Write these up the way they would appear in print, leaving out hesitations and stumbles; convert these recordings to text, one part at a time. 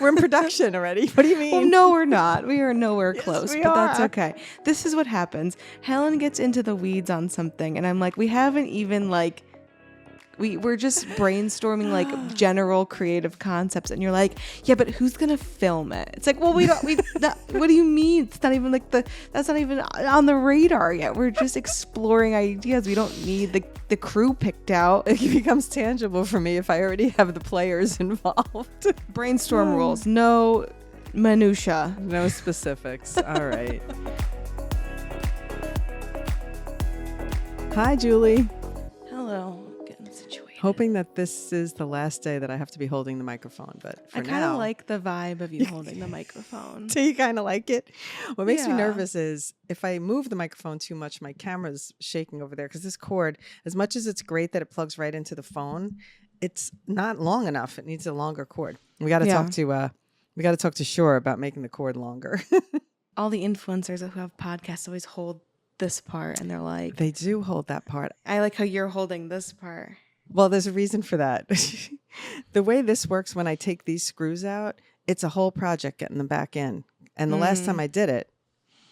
We're in production already. What do you mean? Well, no, we're not. We are nowhere Yes, close, we but that's are. okay. This is what happens. Helen gets into the weeds on something, and I'm like, we haven't even like, we're just brainstorming like general creative concepts, and you're like, yeah, but who's gonna film it? It's like, well, what do you mean? It's not even like that's not even on the radar yet. We're just exploring ideas. We don't need the crew picked out. It becomes tangible for me if I already have the players involved. Brainstorm rules, no minutia. No specifics. All right. Hi, Julie. Hello. Getting situated. Hoping that this is the last day that I have to be holding the microphone, but for I kind now, of like the vibe of you holding the microphone. do you kind of like it? What makes me Yeah. nervous is if I move the microphone too much, my camera's shaking over there because this cord, as much as it's great that it plugs right into the phone, it's not long enough. It needs a longer cord. We got to talk to Shore about making the cord longer. All the influencers who have podcasts always hold this part, and they're like, They do hold that part. I like how you're holding this part. Well, there's a reason for that. The way this works when I take these screws out, it's a whole project getting them back in. And the last time I did it,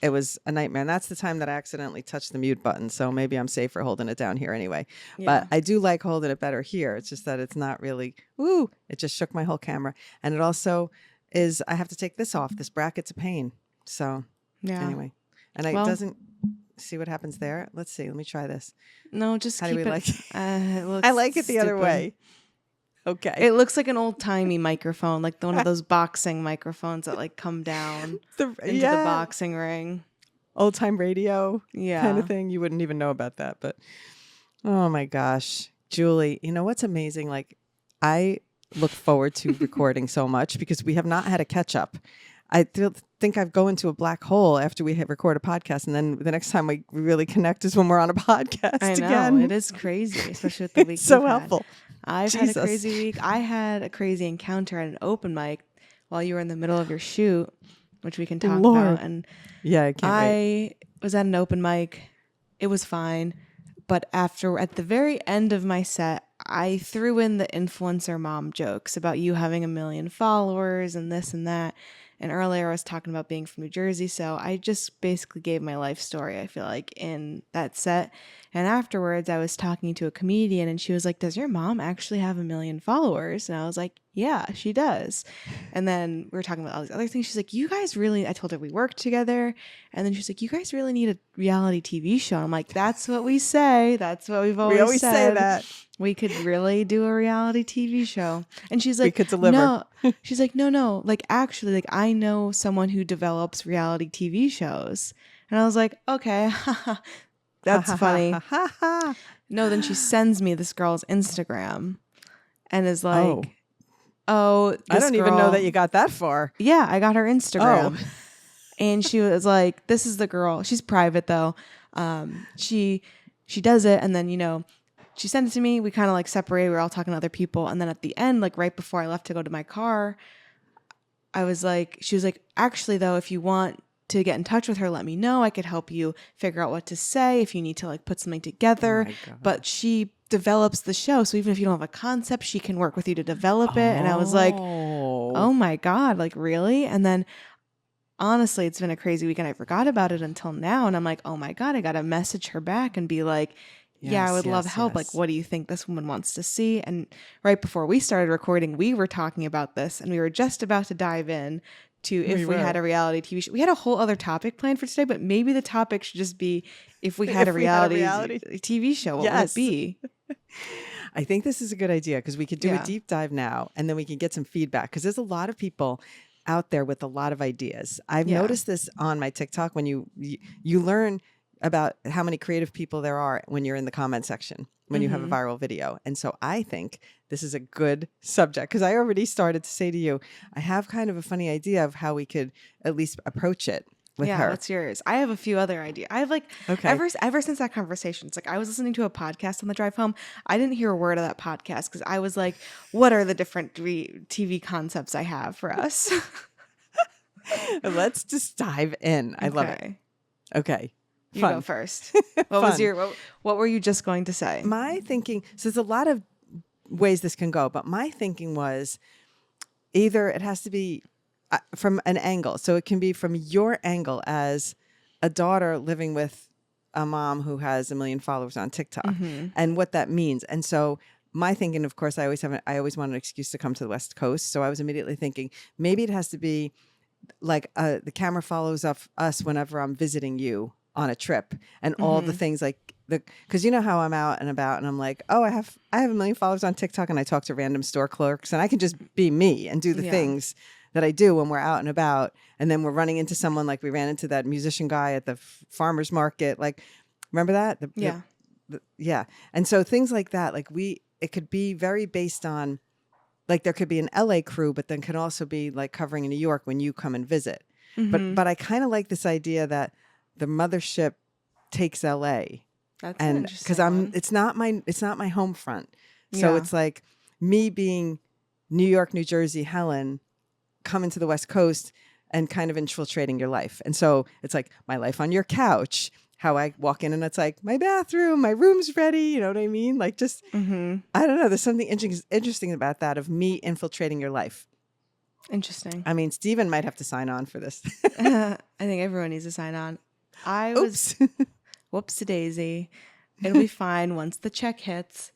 it was a nightmare. And that's the time that I accidentally touched the mute button. So maybe I'm safer holding it down here anyway. Yeah. But I do like holding it better here. It's just that it's not really, it just shook my whole camera. And it also is, I have to take this off. This bracket's a pain. So anyway. And it doesn't, see what happens there? Let's see. Let me try this. No, just How keep do we it. like it? It looks I like it the other stupid. way. Okay. It looks like an old timey microphone, like one of those boxing microphones that like come down into the boxing ring. Old time radio Yeah. kind of thing. You wouldn't even know about that. But oh my gosh, Julie, you know what's amazing? Like I look forward to recording so much because we have not had a catch up. I think I go into a black hole after we record a podcast, and then the next time we really connect is when we're on a podcast I know, again. it is crazy, especially with the week. It's so we've had. helpful. I've had a crazy week. I had a crazy encounter at an open mic while you were in the middle of your shoot, which we can talk about. And yeah, I can't wait. I was at an open mic. It was fine. But at the very end of my set, I threw in the influencer mom jokes about you having 1 million followers and this and that. And earlier I was talking about being from New Jersey. So I just basically gave my life story, I feel like, in that set. And afterwards I was talking to a comedian and she was like, does your mom actually have 1 million followers? And I was like, yeah, she does. And then we were talking about all these other things. She's like, you guys really, I told her we worked together. And then she's like, you guys really need a reality TV show. And I'm like, that's what we say. That's what we've always said. Say that. We could really do a reality TV show. And she's like, We could deliver. No. She's like, no. Like, actually, like, I know someone who develops reality TV shows. And I was like, okay, that's funny. No, then she sends me this girl's Instagram and is like, oh I don't even know that you got that far. Yeah, I got her Instagram. And she was like, this is the girl. She's private, though. She does it. And then, she sent it to me. We kind of like separated. We were all talking to other people. And then at the end, like right before I left to go to my car, she was like, actually, though, if you want to get in touch with her, let me know. I could help you figure out what to say if you need to like put something together. But she develops the show. So even if you don't have a concept, she can work with you to develop it. And I was like, oh my God, like really? And then honestly, it's been a crazy week and I forgot about it until now. And I'm like, oh my God, I got to message her back and be like, I would love help. Like, what do you think this woman wants to see? And right before we started recording, we were talking about this and we were just about to dive in to if we had a reality TV show. We had a whole other topic planned for today, but maybe the topic should just be if we had a reality TV show, what would it be? I think this is a good idea because we could do a deep dive now and then we can get some feedback because there's a lot of people out there with a lot of ideas. I've noticed this on my TikTok when you learn about how many creative people there are when you're in the comment section, when you have a viral video. And so I think this is a good subject because I already started to say to you, I have kind of a funny idea of how we could at least approach it with her. What's yours? I have a few other ideas. I have like, ever since that conversation, it's like I was listening to a podcast on the drive home. I didn't hear a word of that podcast because I was like, what are the different TV concepts I have for us? Let's just dive in. I love it. Okay. You go first. What were you just going to say? My thinking, so there's a lot of ways this can go, but my thinking was either it has to be from an angle. So it can be from your angle as a daughter living with a mom who has 1 million followers on TikTok and what that means. And so my thinking, of course, I always want an excuse to come to the West Coast. So I was immediately thinking maybe it has to be like the camera follows us whenever I'm visiting you on a trip and all the things like because you know how I'm out and about and I'm like, oh, I have 1 million followers on TikTok and I talk to random store clerks and I can just be me and do the things that I do when we're out and about. And then we're running into someone like we ran into that musician guy at the farmer's market. Like, remember that? Yeah. And so things like that, like it could be very based on, like there could be an LA crew, but then can also be like covering in New York when you come and visit. But I kind of like this idea that the mothership takes LA. That's and because it's not my home front. So it's like me being New York, New Jersey, Helen, coming to the West Coast and kind of infiltrating your life. And so it's like my life on your couch, how I walk in and it's like my bathroom, my room's ready. You know what I mean? Like just, I don't know. There's something interesting about that of me infiltrating your life. Interesting. I mean, Steven might have to sign on for this. I think everyone needs to sign on. Whoopsie daisy. It'll be fine once the check hits.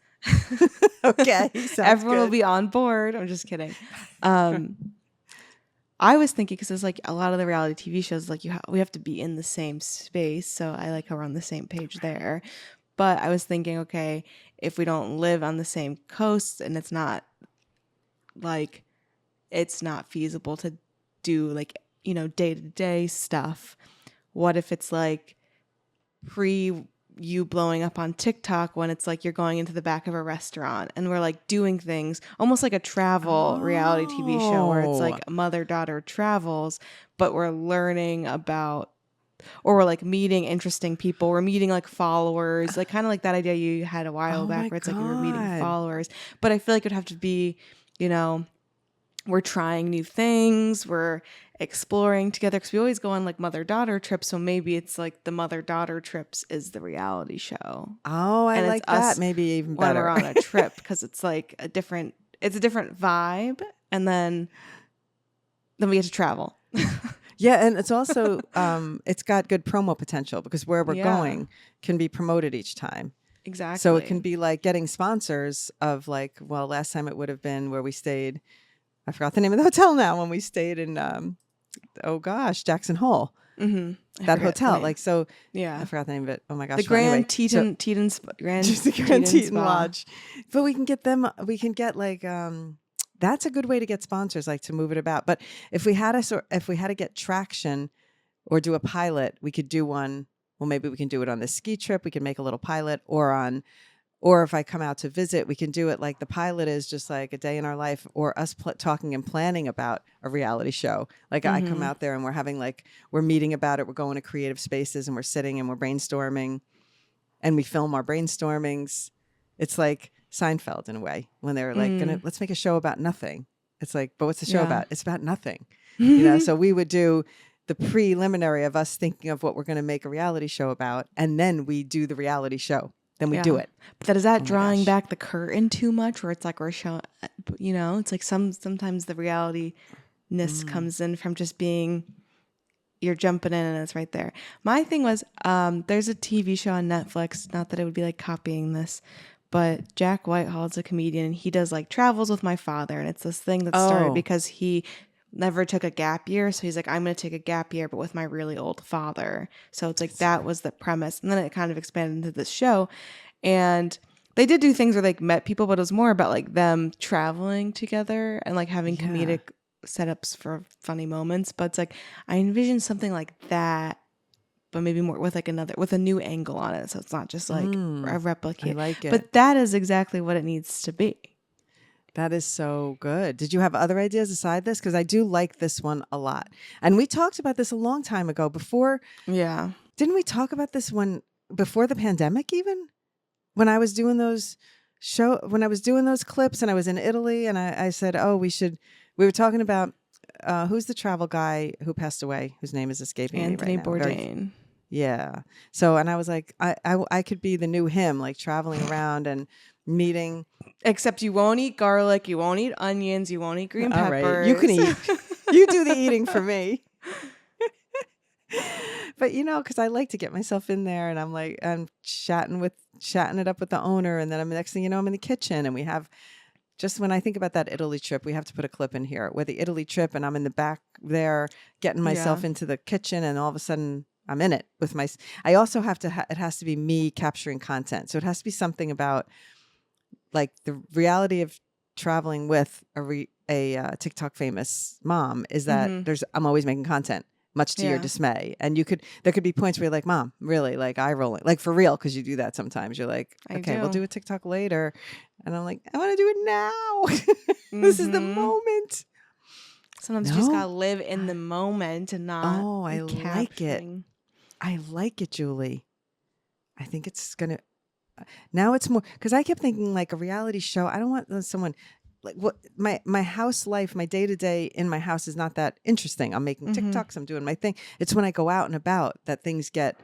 Okay. Everyone will be on board. I'm just kidding. I was thinking because it's like a lot of the reality TV shows, like we have to be in the same space. So I like how we're on the same page there. But I was thinking, okay, if we don't live on the same coast and it's not feasible to do like, you know, day-to-day stuff. What if it's like pre you blowing up on TikTok when it's like you're going into the back of a restaurant and we're like doing things almost like a travel reality TV show where it's like mother-daughter travels, but we're learning about, or we're like meeting interesting people. We're meeting like followers, like kind of like that idea you had a while back where it's like we were meeting followers. But I feel like it would have to be, you know, we're trying new things. We're exploring together because we always go on like mother-daughter trips. So maybe it's like the mother-daughter trips is the reality show. Oh, I like that. Maybe even better. When we're on a trip because it's like a different vibe. And then we get to travel. Yeah. And it's also, it's got good promo potential because where we're going can be promoted each time. Exactly. So it can be like getting sponsors of like, well, last time it would have been where we stayed. I forgot the name of the hotel now when we stayed in, Jackson Hole. That hotel. Like, so I forgot the name of it. Oh my gosh. The Grand Teton Lodge. But we can get them, like, that's a good way to get sponsors, like to move it about. But if we had to get traction or do a pilot, we could do one. Well, maybe we can do it on this ski trip. We can make a little pilot or if I come out to visit, we can do it like the pilot is just like a day in our life or us talking and planning about a reality show. Like I come out there and we're meeting about it. We're going to creative spaces and we're sitting and we're brainstorming and we film our brainstormings. It's like Seinfeld in a way when they're like, let's make a show about nothing. It's like, but what's the show about? It's about nothing. You know, so we would do the preliminary of us thinking of what we're going to make a reality show about. And then we do the reality show. Then we do it. But is that drawing back the curtain too much where it's like we're showing, you know, it's like sometimes the reality-ness comes in from just being, you're jumping in and it's right there. My thing was, there's a TV show on Netflix, not that it would be like copying this, but Jack Whitehall's a comedian and he does like travels with my father. And it's this thing that started because he never took a gap year. So he's like, I'm going to take a gap year, but with my really old father. So it's like, that was the premise. And then it kind of expanded into this show. And they did do things where they met people, but it was more about like them traveling together and like having comedic setups for funny moments. But it's like, I envision something like that, but maybe more with a new angle on it. So it's not just like a replicate. I like it. But that is exactly what it needs to be. That is so good. Did you have other ideas aside this? Because I do like this one a lot. And we talked about this a long time ago before. Yeah. Didn't we talk about this before the pandemic even? When I was doing those clips and I was in Italy and I said, we were talking about who's the travel guy who passed away, whose name is escaping me right now. Anthony Bourdain. Yeah. So, and I was like, I could be the new him, like traveling around and meeting. Except you won't eat garlic, you won't eat onions, you won't eat green All right, you can peppers. eat. You do the eating for me. But because I like to get myself in there, and I'm chatting it up with the owner, and then next thing you know, I'm in the kitchen, and we have. Just when I think about that Italy trip, we have to put a clip in here where the Italy trip, and I'm in the back there getting myself into the kitchen, and all of a sudden I'm in it with my. I also have to. It has to be me capturing content, so it has to be something about like the reality of traveling with a TikTok famous mom is that I'm always making content. Much to your dismay. And there could be points where you're like, Mom, really, like eye rolling, like for real. Cause you do that sometimes. You're like, okay, we'll do a TikTok later. And I'm like, I want to do it now. This is the moment. Sometimes you just gotta live in the moment and not. Oh, I like it. I like it, Julie. I think it's going to, now it's more, cause I kept thinking like a reality show. I don't want someone, like what my house life, my day to day in my house is not that interesting. I'm making TikToks, I'm doing my thing. It's when I go out and about that things get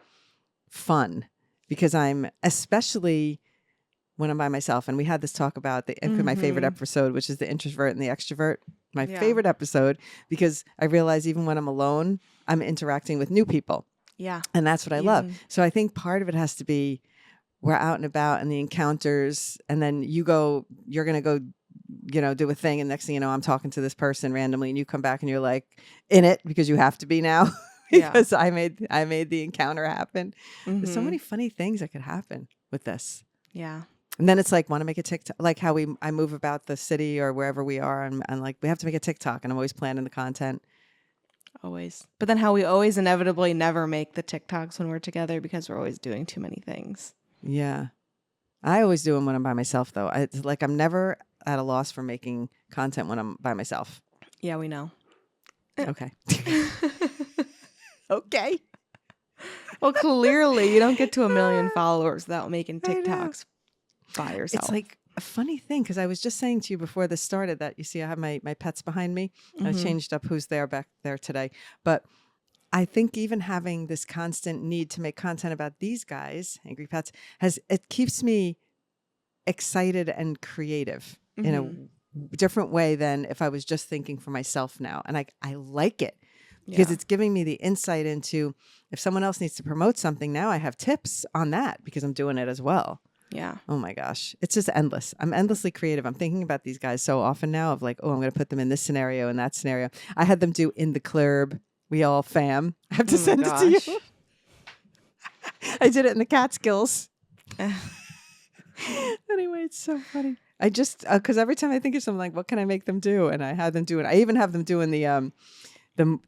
fun, because especially when I'm by myself. And we had this talk about my favorite episode, which is the introvert and the extrovert. My favorite episode, because I realize even when I'm alone, I'm interacting with new people. Yeah. And that's what I love. So I think part of it has to be we're out and about and the encounters, and then you're going to go do a thing, and next thing you know, I'm talking to this person randomly, and you come back and you're like in it because you have to be now because I made the encounter happen. There's so many funny things that could happen with this. Yeah. And then it's like, want to make a TikTok, like how I move about the city or wherever we are, and like we have to make a TikTok, and I'm always planning the content. Always. But then how we always inevitably never make the TikToks when we're together because we're always doing too many things. Yeah. I always do them when I'm by myself, though. It's like I'm never at a loss for making content when I'm by myself. Yeah, we know. Okay. Okay. Well, clearly you don't get to 1 million followers without making TikToks by yourself. It's like a funny thing, because I was just saying to you before this started that, you see, I have my pets behind me. I changed up who's there back there today. But I think even having this constant need to make content about these guys, Angry Pets, it keeps me excited and creative in a different way than if I was just thinking for myself now. And I like it because it's giving me the insight into if someone else needs to promote something, now I have tips on that because I'm doing it as well. Yeah. Oh my gosh. It's just endless. I'm endlessly creative. I'm thinking about these guys so often now of like, oh, I'm going to put them in this scenario and that scenario. I had them do In the Club. We all fam. I have to send it to you. I did it in the Catskills. Anyway, it's so funny. I just, because every time I think of something like, what can I make them do? And I had them do it. I even have them doing the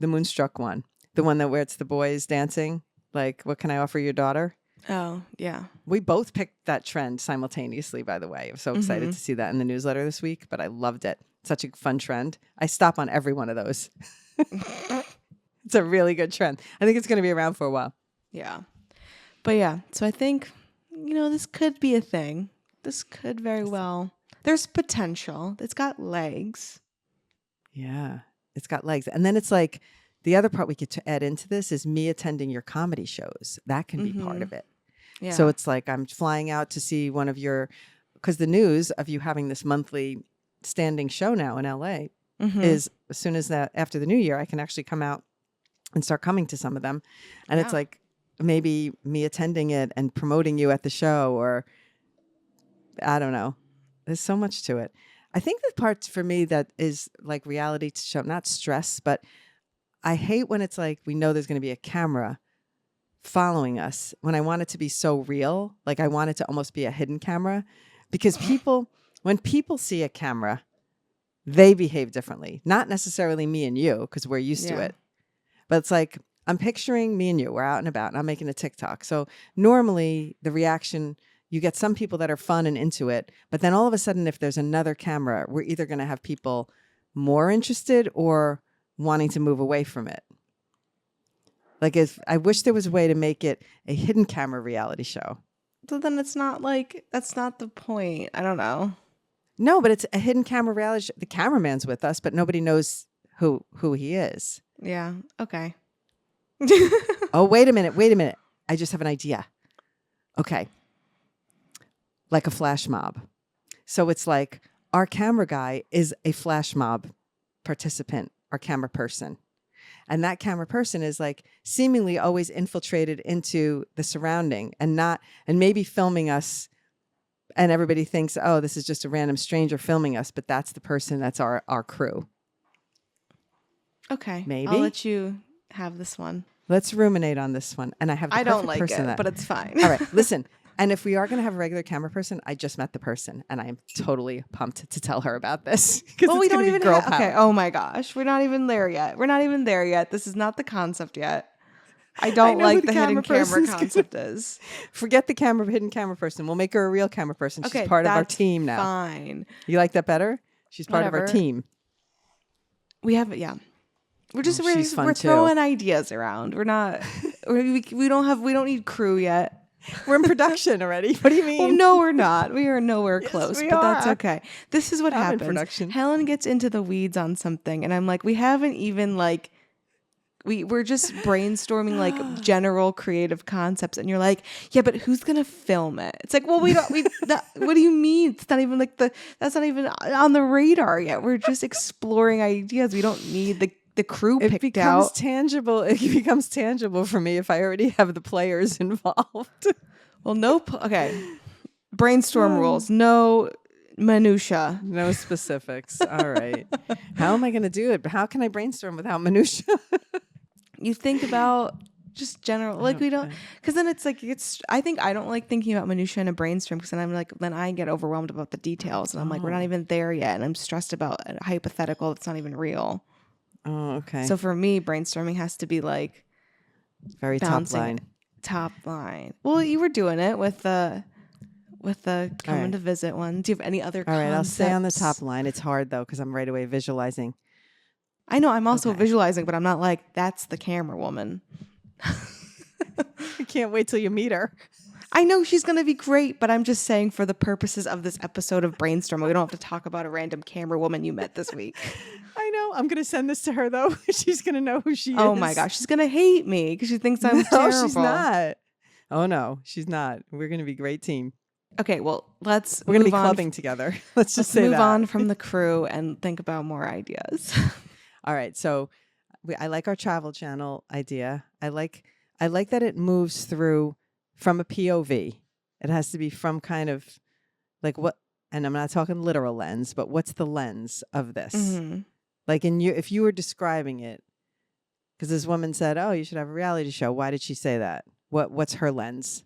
Moonstruck one. The one where it's the boys dancing. Like, what can I offer your daughter? Oh, yeah. We both picked that trend simultaneously, by the way. I'm so excited to see that in the newsletter this week, but I loved it. Such a fun trend. I stop on every one of those. It's a really good trend. I think it's going to be around for a while. Yeah. But yeah, so I think, this could be a thing. This could very well. There's potential. It's got legs. Yeah, it's got legs. And then it's like the other part we get to add into this is me attending your comedy shows. That can be part of it. Yeah. So it's like I'm flying out to see one of because the news of you having this monthly standing show now in LA is as soon as after the new year, I can actually come out and start coming to some of them. And it's like maybe me attending it and promoting you at the show, or I don't know. There's so much to it. I think the part for me that is like reality show, not stress, but I hate when it's like we know there's going to be a camera following us, when I want it to be so real. Like I want it to almost be a hidden camera, because when people see a camera, they behave differently. Not necessarily me and you, because we're used to it. But it's like, I'm picturing me and you, we're out and about, and I'm making a TikTok. So normally the reaction, you get some people that are fun and into it, but then all of a sudden, if there's another camera, we're either going to have people more interested or wanting to move away from it. Like, I wish there was a way to make it a hidden camera reality show. So then it's not like, that's not the point. I don't know. No, but it's a hidden camera reality show. The cameraman's with us, but nobody knows who he is. Yeah. Okay. Oh, wait a minute. I just have an idea. Okay. Like a flash mob. So it's like our camera guy is a flash mob participant, our camera person. And that camera person is like seemingly always infiltrated into the surrounding and maybe filming us. And everybody thinks, oh, this is just a random stranger filming us. But that's the person, that's our crew. Okay. Maybe. I'll let you have this one. Let's ruminate on this one. And I have the perfect don't like person it, but it's fine. All right, listen. And if we are going to have a regular camera person, I just met the person, and I am totally pumped to tell her about this. Well, we don't even have... Okay, oh my gosh. We're not even there yet. This is not the concept yet. I don't like the hidden camera concept is. Forget the hidden camera person. We'll make her a real camera person. She's part of our team now. Fine. You like that better? She's part of our team. We have, yeah. We're throwing ideas around. We're not, we don't need crew yet. We're in production already. What do you mean? Well, no, we're not. We are nowhere close, we but are. that's okay. This is what happens. In production. Helen gets into the weeds on something, and I'm like, we haven't even like, we're just brainstorming like general creative concepts, and you're like, yeah, but who's gonna film it? It's like, well, what do you mean? It's not even like that's not even on the radar yet. We're just exploring ideas. We don't need the crew picked out. It becomes tangible for me if I already have the players involved. Well, nope. Okay. Brainstorm rules. No minutia. No specifics. All right. How am I going to do it? How can I brainstorm without minutia? You think about just general, like we don't, because then it's like, I think I don't like thinking about minutia in a brainstorm because then I get overwhelmed about the details and I'm like, we're not even there yet. And I'm stressed about a hypothetical that's not even real. Oh, okay. So for me, brainstorming has to be like very top line. Top line. Well, you were doing it with the coming to visit one. Do you have any other concepts? All right, I'll stay on the top line. It's hard though because I'm right away visualizing. I know. I'm also visualizing, but I'm not like, that's the camera woman. I can't wait till you meet her. I know she's going to be great, but I'm just saying for the purposes of this episode of Brainstorm, we don't have to talk about a random camera woman you met this week. I know. I'm going to send this to her, though. She's going to know who she is. Oh, my gosh. She's going to hate me because she thinks I'm terrible. No, she's not. Oh, no, she's not. We're going to be a great team. Okay, well, we're going to be clubbing together. Let's just say that. Move on from the crew and think about more ideas. All right. So I like our travel channel idea. I like that it moves through from a POV. It has to be from kind of like what, and I'm not talking literal lens, but what's the lens of this? Mm-hmm. Like if you were describing it, because this woman said, oh, you should have a reality show. Why did she say that? What's her lens?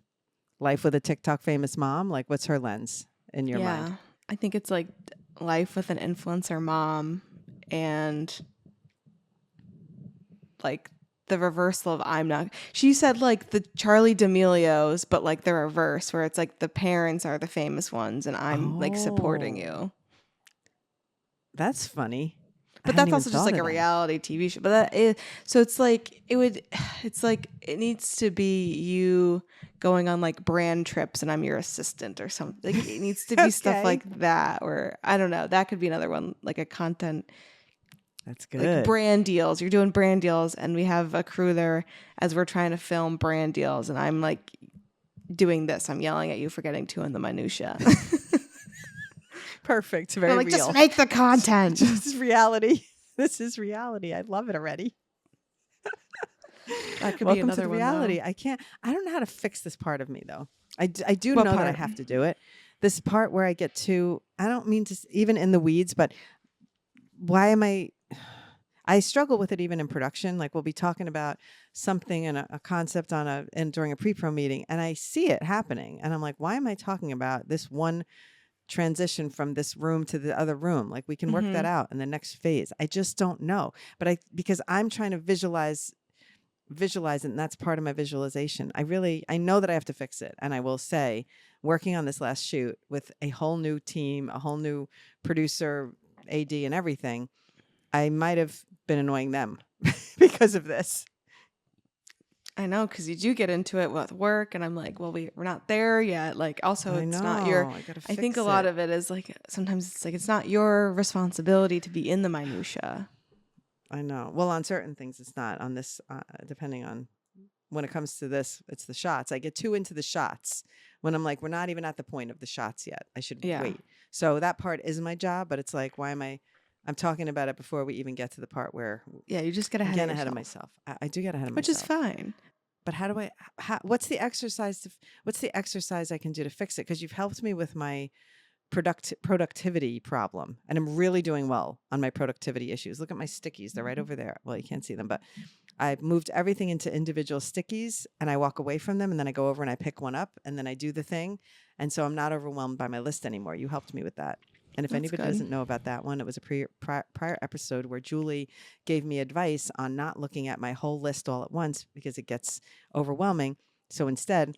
Life with a TikTok famous mom? Like what's her lens in your mind? I think it's like life with an influencer mom and like the reversal of I'm not. She said like the Charlie D'Amelio's, but like the reverse, where it's like the parents are the famous ones, and I'm like supporting you. That's funny. But that's also just like a reality TV show. But that is, so it's like it needs to be you going on like brand trips, and I'm your assistant or something. Like, it needs to be stuff like that, or I don't know. That could be another one, like a content. That's good. Like brand deals. You're doing brand deals, and we have a crew there as we're trying to film brand deals, and I'm like doing this. I'm yelling at you for getting too in the minutia. Perfect. Very real. Just make the content. This is reality. This is reality. I love it already. That could Welcome be another to the one, reality. though. I don't know how to fix this part of me though. I do know that I have to do it. This part where I get too, I don't mean to even in the weeds, but why am I struggle with it even in production. Like we'll be talking about something and a concept and during a pre-pro meeting, and I see it happening, and I'm like, why am I talking about this one transition from this room to the other room? Like we can work that out in the next phase. I just don't know, but because I'm trying to visualize it, and that's part of my visualization. I know that I have to fix it, and I will say, working on this last shoot with a whole new team, a whole new producer, AD, and everything, I might have been annoying them because of this. I know, because you do get into it with work, and I'm like, well, we're not there yet. Like, also, it's not your. I think a lot of it is like sometimes it's like it's not your responsibility to be in the minutia. I know. Well, on certain things, it's not. On this, depending on when it comes to this, it's the shots. I get too into the shots when I'm like, we're not even at the point of the shots yet. I should wait. So that part is my job, but it's like, why am I'm talking about it before we even get to the part where you just get ahead, ahead of myself. I do get ahead of which myself. is fine. But what's the exercise I can do to fix it? Because you've helped me with my productivity problem, and I'm really doing well on my productivity issues. Look at my stickies. They're right over there. Well, you can't see them, but I've moved everything into individual stickies, and I walk away from them, and then I go over and I pick one up, and then I do the thing. And so I'm not overwhelmed by my list anymore. You helped me with that. And if anybody doesn't know about that one, it was a prior episode where Julie gave me advice on not looking at my whole list all at once because it gets overwhelming. So instead,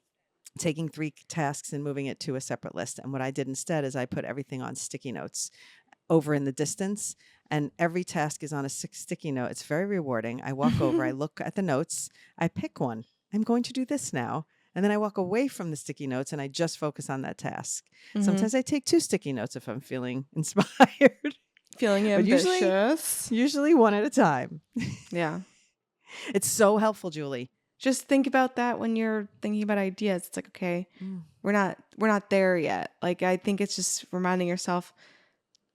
taking 3 tasks and moving it to a separate list. And what I did instead is I put everything on sticky notes over in the distance, and every task is on a sticky note. It's very rewarding. I walk over, I look at the notes, I pick one. I'm going to do this now. And then I walk away from the sticky notes and I just focus on that task. Sometimes I take 2 sticky notes if I'm feeling inspired. Feeling ambitious. Usually one at a time. Yeah. It's so helpful, Julie. Just think about that when you're thinking about ideas. It's like, okay, we're not there yet. Like, I think it's just reminding yourself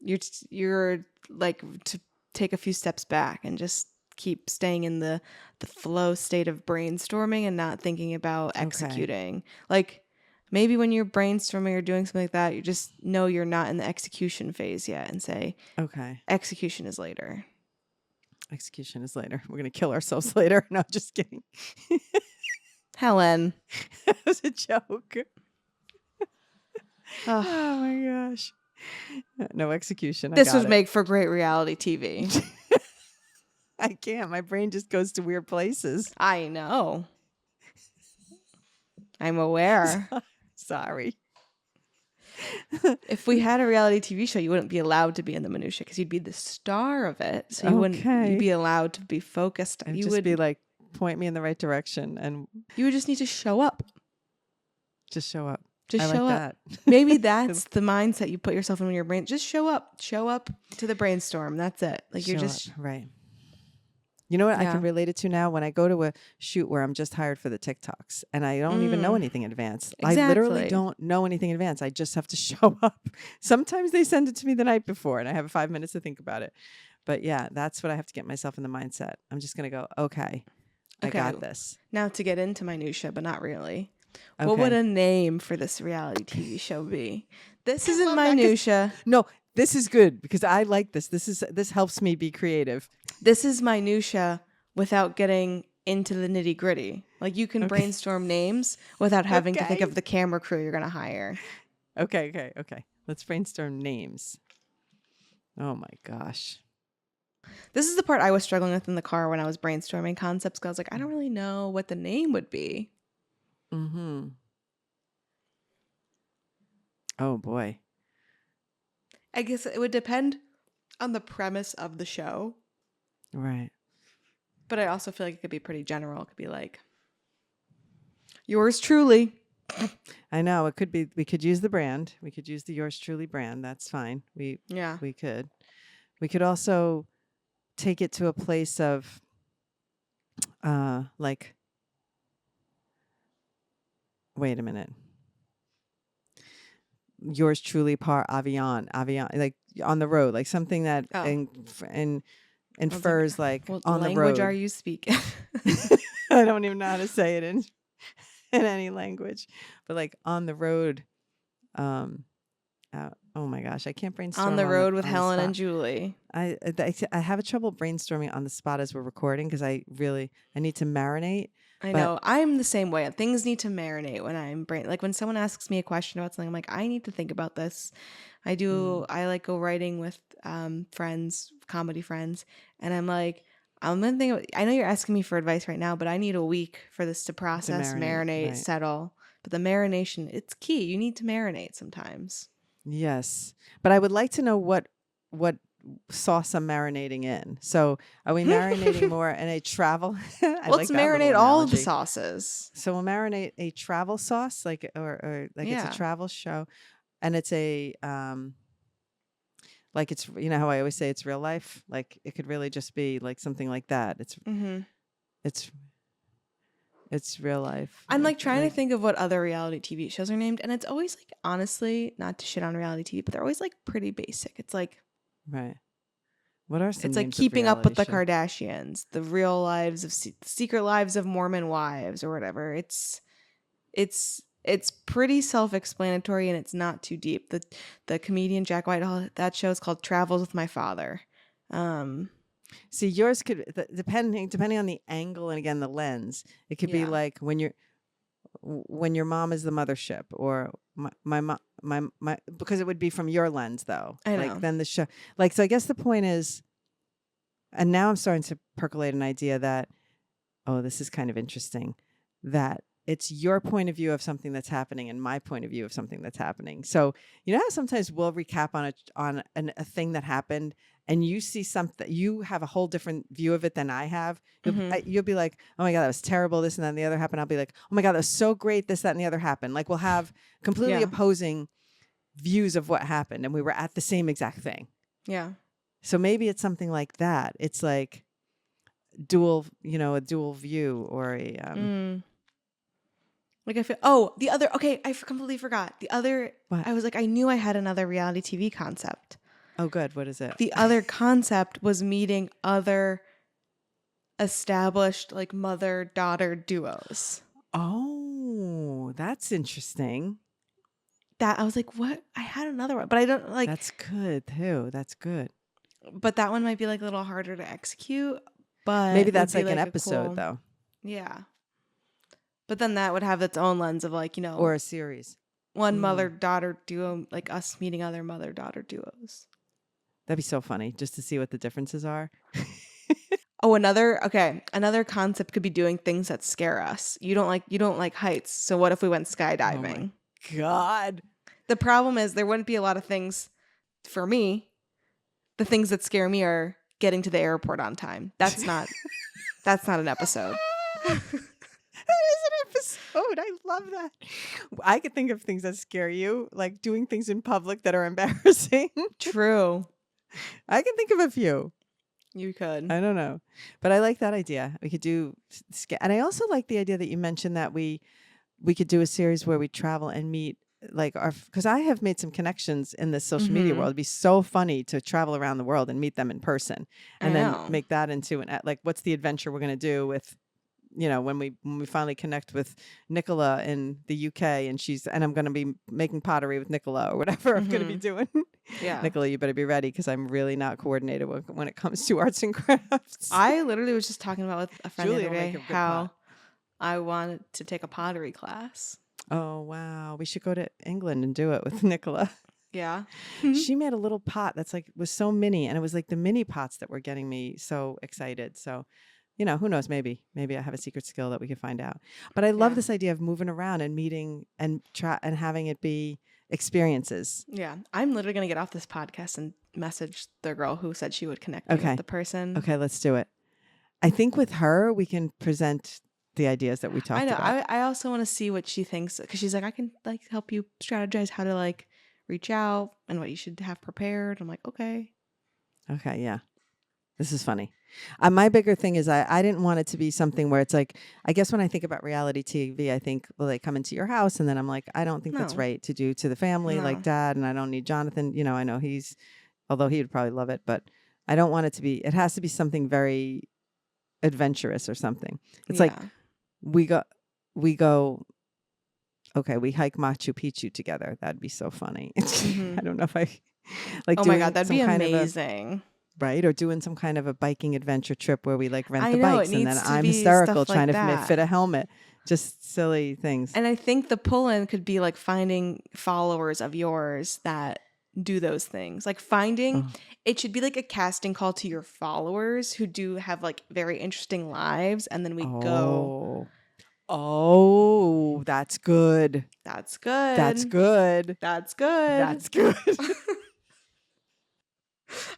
you're like to take a few steps back and just keep staying in the flow state of brainstorming and not thinking about executing. Like, maybe when you're brainstorming or doing something like that, you just know you're not in the execution phase yet and say, okay, execution is later. Execution is later. We're going to kill ourselves later. No, just kidding. Helen. That was a joke. Oh my gosh. No execution. This would make for great reality TV. I can't. My brain just goes to weird places. I know. I'm aware. Sorry. If we had a reality TV show, you wouldn't be allowed to be in the minutia because you'd be the star of it. So you wouldn't you'd be allowed to be focused. You would be like, point me in the right direction, and you would just need to show up. Just show up. Just show up. Maybe that's the mindset you put yourself in when your brain. Just show up. Show up to the brainstorm. That's it. Like, you're just right. You know what I can relate it to now? When I go to a shoot where I'm just hired for the TikToks and I don't even know anything in advance. Exactly. I literally don't know anything in advance. I just have to show up. Sometimes they send it to me the night before and I have 5 minutes to think about it. But yeah, that's what I have to get myself in the mindset. I'm just going to go, okay, I got this. Now to get into minutia, but not really. Okay. What would a name for this reality TV show be? This isn't minutia. No, this is good because I like this. This helps me be creative. This is minutia without getting into the nitty gritty. Like, you can brainstorm names without having to think of the camera crew you're going to hire. Okay. Let's brainstorm names. Oh my gosh. This is the part I was struggling with in the car when I was brainstorming concepts, because I was like, I don't really know what the name would be. Mm-hmm. Oh boy. I guess it would depend on the premise of the show. Right. But I also feel like it could be pretty general. It could be like, yours truly. I know. It could be. We could use the brand. We could use the yours truly brand. That's fine. We could. We could also take it to a place of like, wait a minute. Yours truly par avion, like on the road, like something that infers like what on the road. What language are you speaking? I don't even know how to say it in any language, but like on the road. Oh my gosh, I can't brainstorm. On the road with Helen and Julie. I have a trouble brainstorming on the spot as we're recording because I need to marinate. I know. I'm the same way. Things need to marinate when I'm like when someone asks me a question about something, I'm like, I need to think about this. I do. I like go writing with friends, comedy friends, and I'm like, I'm gonna think. I know you're asking me for advice right now, but I need a week for this to process, marinate, right. Settle. But the marination, it's key. You need to marinate sometimes. Yes, but I would like to know what sauce I'm marinating in. So are we marinating more in a travel? Let's marinate all of the sauces. So we'll marinate a travel sauce, like or like it's a travel show, and it's a like it's, you know how I always say it's real life. Like it could really just be like something like that. It's It's real life. I'm like trying to think of what other reality TV shows are named, and it's always like, honestly, not to shit on reality TV, but they're always like pretty basic. It's like, right. What are some it's like names of Keeping Up with the reality shows? Kardashians, The Real Lives of Secret Lives of Mormon Wives, or whatever. It's pretty self-explanatory, and it's not too deep. The comedian Jack Whitehall, that show is called Travels with My Father. See, yours could depending on the angle and again the lens. It could be like when your mom is the mothership, or my because it would be from your lens though. I know. Like then the show, like, so I guess the point is, and now I'm starting to percolate an idea that, oh, this is kind of interesting, that it's your point of view of something that's happening and my point of view of something that's happening. So you know how sometimes we'll recap on a thing that happened, and you see something, you have a whole different view of it than I have. You'll be like, oh my God, that was terrible. This and that and the other happened. I'll be like, oh my God, that was so great. This, that, and the other happened. Like we'll have completely opposing views of what happened, and we were at the same exact thing. Yeah. So maybe it's something like that. It's like a dual view, or a like I feel. I completely forgot the other. What? I was like, I knew I had another reality TV concept. Oh, good. What is it? The other concept was meeting other established like mother-daughter duos. Oh, that's interesting. That I was like, what? I had another one, but I don't like. That's good too. That's good. But that one might be like a little harder to execute. But maybe that's like an episode though. Yeah. But then that would have its own lens of like, or a series. One mother-daughter duo, like us meeting other mother-daughter duos. That'd be so funny just to see what the differences are. Oh, another concept could be doing things that scare us. You don't like heights. So what if we went skydiving? Oh my God. The problem is there wouldn't be a lot of things for me. The things that scare me are getting to the airport on time. That's not an episode. That is an episode. I love that. I could think of things that scare you, like doing things in public that are embarrassing. True. I can think of a few. You could. I don't know. But I like that idea. We could do, and I also like the idea that you mentioned that we could do a series where we travel and meet like because I have made some connections in the social media world. It'd be so funny to travel around the world and meet them in person, and then make that into like, what's the adventure we're going to do with, when we finally connect with Nicola in the UK, and I'm going to be making pottery with Nicola or whatever I'm going to be doing. Yeah. Nicola, you better be ready because I'm really not coordinated when it comes to arts and crafts. I literally was just talking about with a friend Julie the other will day make a good how pot. I wanted to take a pottery class. Oh, wow. We should go to England and do it with Nicola. Yeah. She made a little pot that's like, was so mini, and it was like the mini pots that were getting me so excited. So, who knows, maybe I have a secret skill that we could find out. But I love this idea of moving around and meeting and having it be experiences. Yeah. I'm literally going to get off this podcast and message the girl who said she would connect me with the person. Okay, let's do it. I think with her, we can present the ideas that we talked about. I know. I also want to see what she thinks, because she's like, I can like help you strategize how to like reach out and what you should have prepared. I'm like, okay. Okay, yeah. This is funny. My bigger thing is I didn't want it to be something where it's like, I guess when I think about reality TV, I think, well, they come into your house, and then I'm like, I don't think that's right to do to the family, like Dad, and I don't need Jonathan. I know although he would probably love it, but I don't want it to be, it has to be something very adventurous or something. It's like we go, okay, we hike Machu Picchu together. That'd be so funny. I don't know if I like. Oh my God, that'd be amazing. Right? Or doing some kind of a biking adventure trip where we like rent the know, bikes, and then I'm hysterical trying to fit a helmet. Just silly things. And I think the pull-in could be like finding followers of yours that do those things. Like it should be like a casting call to your followers who do have like very interesting lives, and then we go. Oh, that's good. That's good. That's good. That's good. That's good.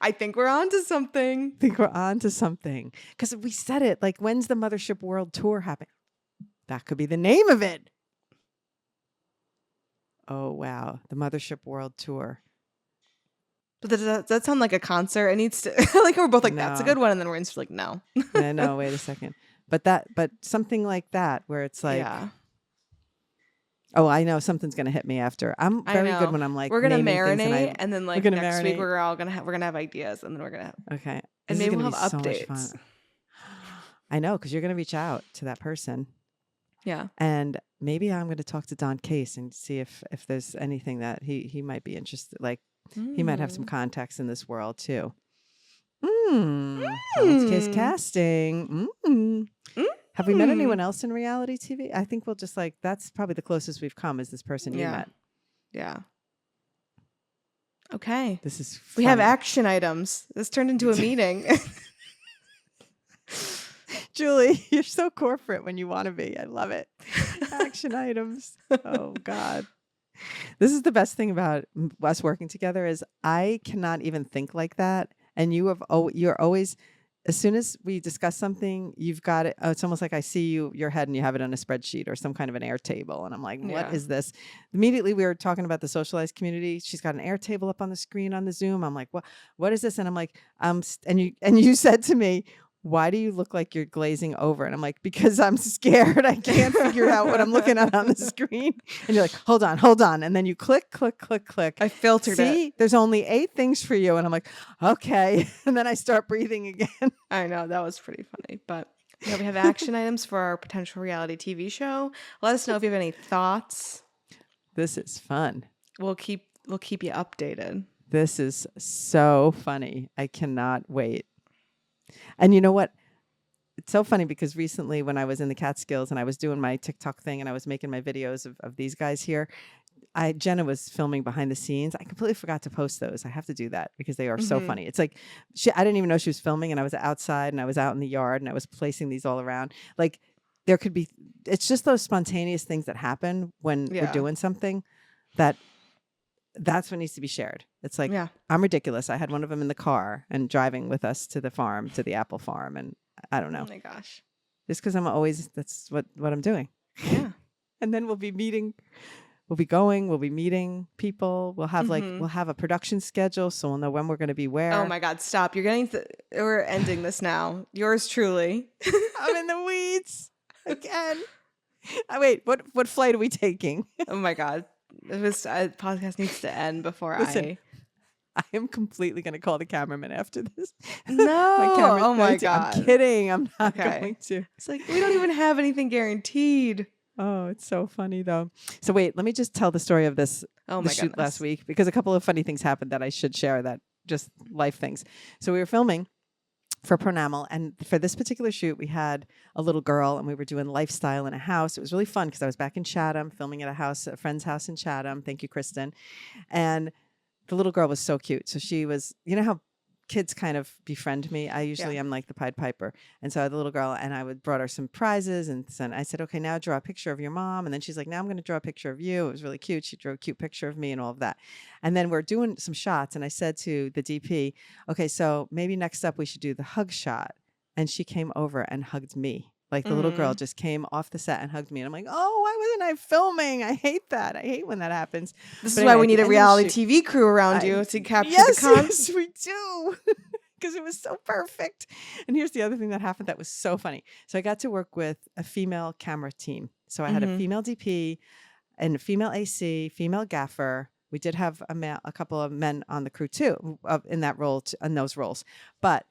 I think we're on to something. Because we said it, like, when's the Mothership World Tour happening? That could be the name of it. Oh, wow. The Mothership World Tour. But does that sound like a concert? It needs to, like, we're both like, that's a good one. And then we're instantly like, no. No, wait a second. but something like that where it's like, oh, I know something's gonna hit me after. I'm very good when I'm like, we're gonna naming things marinate, and then like next week we're gonna have ideas, and then we're gonna okay, and maybe we'll have updates. So much fun. I know, because you're gonna reach out to that person. Yeah. And maybe I'm going to talk to Don Case and see if there's anything that he might be interested. Like he might have some contacts in this world too. Don's Case casting. Have we met anyone else in reality TV? I think we'll just like, that's probably the closest we've come is this person you met. Yeah. Okay. This is funny. We have action items. This turned into a meeting. Julie, you're so corporate when you want to be. I love it. Action items. Oh, God. This is the best thing about us working together is I cannot even think like that. And you're always, as soon as we discuss something, you've got it. Oh, it's almost like I see your head and you have it on a spreadsheet or some kind of an Airtable. And I'm like, what is this? Immediately we were talking about the socialized community. She's got an Airtable up on the screen on the Zoom. I'm like, what is this? And I'm like, and you said to me, why do you look like you're glazing over? And I'm like, because I'm scared. I can't figure out what I'm looking at on the screen. And you're like, hold on. And then you click. I filtered it. See, there's only 8 things for you. And I'm like, okay. And then I start breathing again. I know, that was pretty funny. But yeah, we have action items for our potential reality TV show. Let us know if you have any thoughts. This is fun. We'll keep you updated. This is so funny. I cannot wait. And you know what? It's so funny because recently when I was in the Catskills and I was doing my TikTok thing and I was making my videos of these guys here, Jenna was filming behind the scenes. I completely forgot to post those. I have to do that because they are so funny. It's like, I didn't even know she was filming and I was outside and I was out in the yard and I was placing these all around. Like there could be, it's just those spontaneous things that happen when we're doing something that's what needs to be shared. It's like, I'm ridiculous. I had one of them in the car and driving with us to the farm, to the apple farm. And I don't know. Oh my gosh. Just because that's what I'm doing. Yeah. And then we'll be meeting people. We'll have we'll have a production schedule. So we'll know when we're going to be where. Oh my God. Stop. We're ending this now. Yours truly. I'm in the weeds again. Wait, what flight are we taking? Oh my God. This podcast needs to end before I am completely going to call the cameraman after this. No. Oh my God. I'm kidding. I'm not going to. It's like, we don't even have anything guaranteed. Oh, it's so funny though. So wait, let me just tell the story of this shoot last week because a couple of funny things happened that I should share, that just life things. So we were filming for Pronamel, and for this particular shoot, we had a little girl, and we were doing lifestyle in a house. It was really fun because I was back in Chatham, filming at a friend's house in Chatham. Thank you, Kristen. And the little girl was so cute. So she was, you know how kids kind of befriend me. I usually am like the Pied Piper. And so I had the little girl and I brought her some prizes and I said, okay, now draw a picture of your mom. And then she's like, now I'm going to draw a picture of you. It was really cute. She drew a cute picture of me and all of that. And then we're doing some shots. And I said to the DP, okay, so maybe next up we should do the hug shot. And she came over and hugged me. Like the little girl just came off the set and hugged me. And I'm like, oh, why wasn't I filming? I hate that. I hate when that happens. This is why we need a reality TV crew around you to capture the content. Yes, we do. Because it was so perfect. And here's the other thing that happened that was so funny. So I got to work with a female camera team. So I had a female DP and a female AC, female gaffer. We did have a couple of men on the crew too in that role, in those roles. But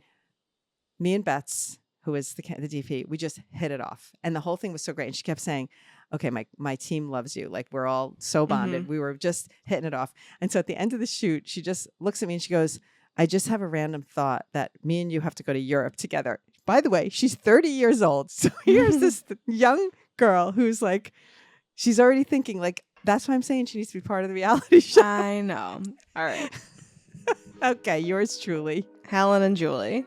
me and Bets, who is the DP, we just hit it off. And the whole thing was so great. And she kept saying, okay, my team loves you. Like we're all so bonded. We were just hitting it off. And so at the end of the shoot, she just looks at me and she goes, I just have a random thought that me and you have to go to Europe together. By the way, she's 30 years old. So here's this young girl who's like, she's already thinking like, that's why I'm saying she needs to be part of the reality show. I know. All right. Okay, yours truly. Helen and Julie.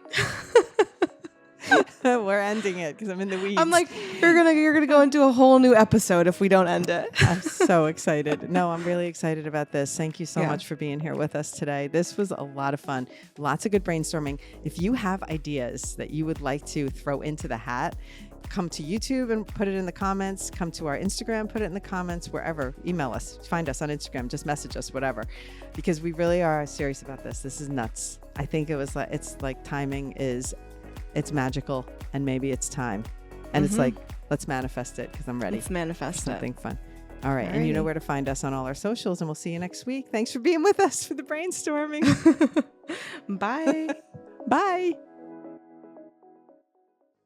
We're ending it because I'm in the weeds. I'm like, you're gonna go into a whole new episode if we don't end it. I'm so excited. No, I'm really excited about this. Thank you so much for being here with us today. This was a lot of fun. Lots of good brainstorming. If you have ideas that you would like to throw into the hat, come to YouTube and put it in the comments. Come to our Instagram, put it in the comments, wherever. Email us, find us on Instagram, just message us, whatever. Because we really are serious about this. This is nuts. I think it's like timing is, it's magical, and maybe it's time. And it's like, let's manifest it because I'm ready. Let's manifest for something it. fun. All right. And you know where to find us on all our socials, and we'll see you next week. Thanks for being with us for the brainstorming. Bye. Bye.